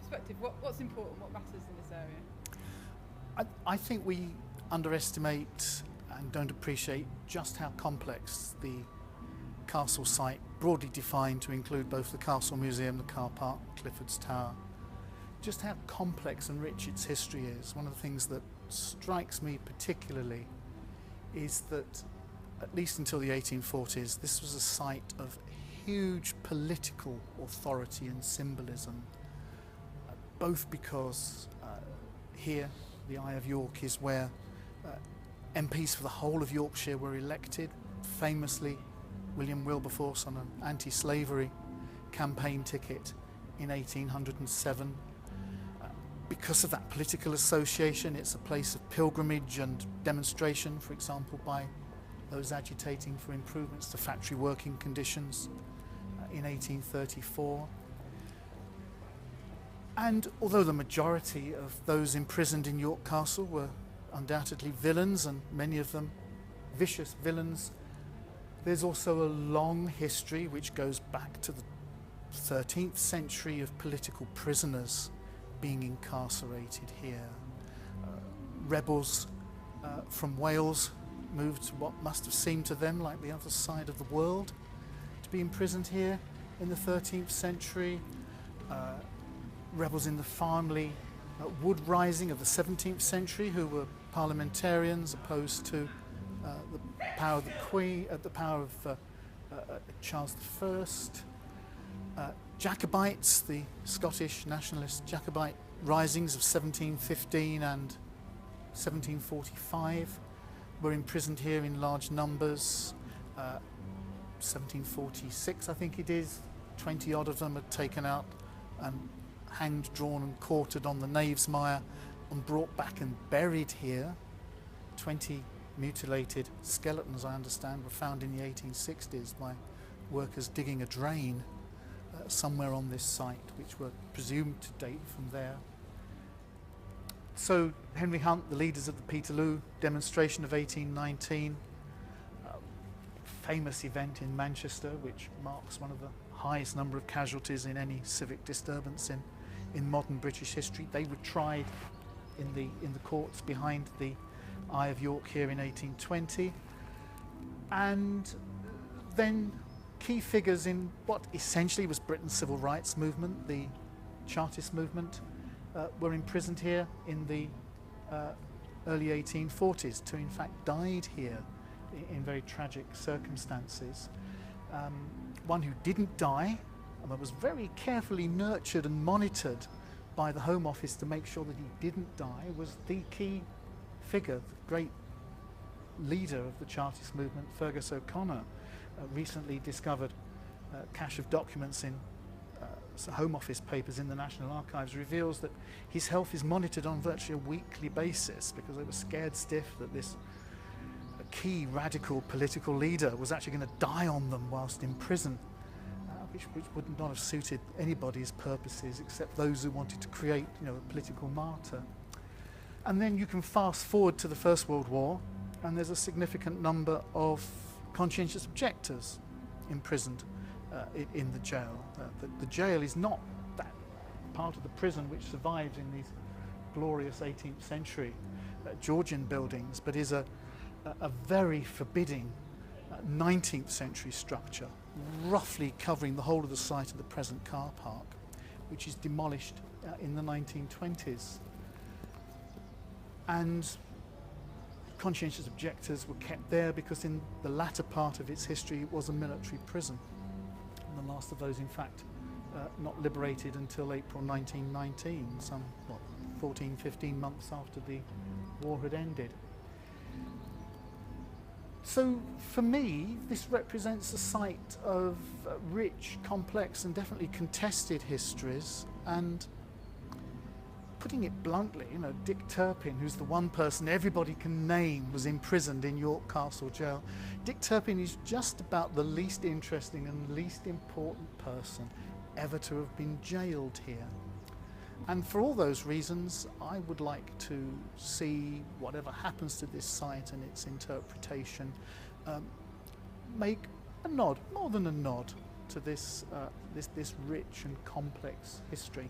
perspective, what's important, what matters in this area? I think we underestimate and don't appreciate just how complex the castle site, broadly defined to include both the Castle Museum, the car park, Clifford's Tower, just how complex and rich its history is. One of the things that strikes me particularly is that, at least until the 1840s, this was a site of huge political authority and symbolism, both because here, the Eye of York, is where MPs for the whole of Yorkshire were elected. Famously, William Wilberforce on an anti-slavery campaign ticket in 1807. Because of that political association, it's a place of pilgrimage and demonstration, for example, by those agitating for improvements to factory working conditions in 1834. And although the majority of those imprisoned in York Castle were undoubtedly villains, and many of them vicious villains, there's also a long history which goes back to the 13th century of political prisoners being incarcerated here. Rebels from Wales moved to what must have seemed to them like the other side of the world to be imprisoned here in the 13th century. Rebels in the Farnley Wood Rising of the 17th century, who were parliamentarians opposed to the power of the Queen, the power of Charles I. Jacobites, the Scottish nationalist Jacobite risings of 1715 and 1745, were imprisoned here in large numbers. 1746, I think it is, 20 odd of them are taken out and hanged, drawn and quartered on the Knavesmire and brought back and buried here. 20 mutilated skeletons, I understand, were found in the 1860s by workers digging a drain somewhere on this site, which were presumed to date from there. So Henry Hunt, the leaders of the Peterloo demonstration of 1819, famous event in Manchester, which marks one of the highest number of casualties in any civic disturbance in modern British history. They were tried in the courts behind the Eye of York here in 1820, and then key figures in what essentially was Britain's civil rights movement, the Chartist movement, were imprisoned here in the early 1840s. Two, in fact, died here in very tragic circumstances. One who didn't die, and was very carefully nurtured and monitored by the Home Office to make sure that he didn't die, was the key figure, the great leader of the Chartist movement, Fergus O'Connor. Recently discovered cache of documents in Home Office papers in the National Archives reveals that his health is monitored on virtually a weekly basis, because they were scared stiff that this key radical political leader was actually going to die on them whilst in prison, which would not have suited anybody's purposes except those who wanted to create, a political martyr. And then you can fast forward to the First World War, and there's a significant number of conscientious objectors imprisoned in the jail. The jail is not that part of the prison which survives in these glorious 18th century Georgian buildings, but is a very forbidding 19th century structure, roughly covering the whole of the site of the present car park, which is demolished in the 1920s. And conscientious objectors were kept there because in the latter part of its history it was a military prison. And the last of those, in fact, not liberated until April 1919, some 14, 15 months after the war had ended. So for me, this represents a site of rich, complex and definitely contested histories, and putting it bluntly, Dick Turpin, who's the one person everybody can name was imprisoned in York Castle Jail. Dick Turpin is just about the least interesting and least important person ever to have been jailed here. And for all those reasons, I would like to see whatever happens to this site and its interpretation make a nod, more than a nod, to this rich and complex history.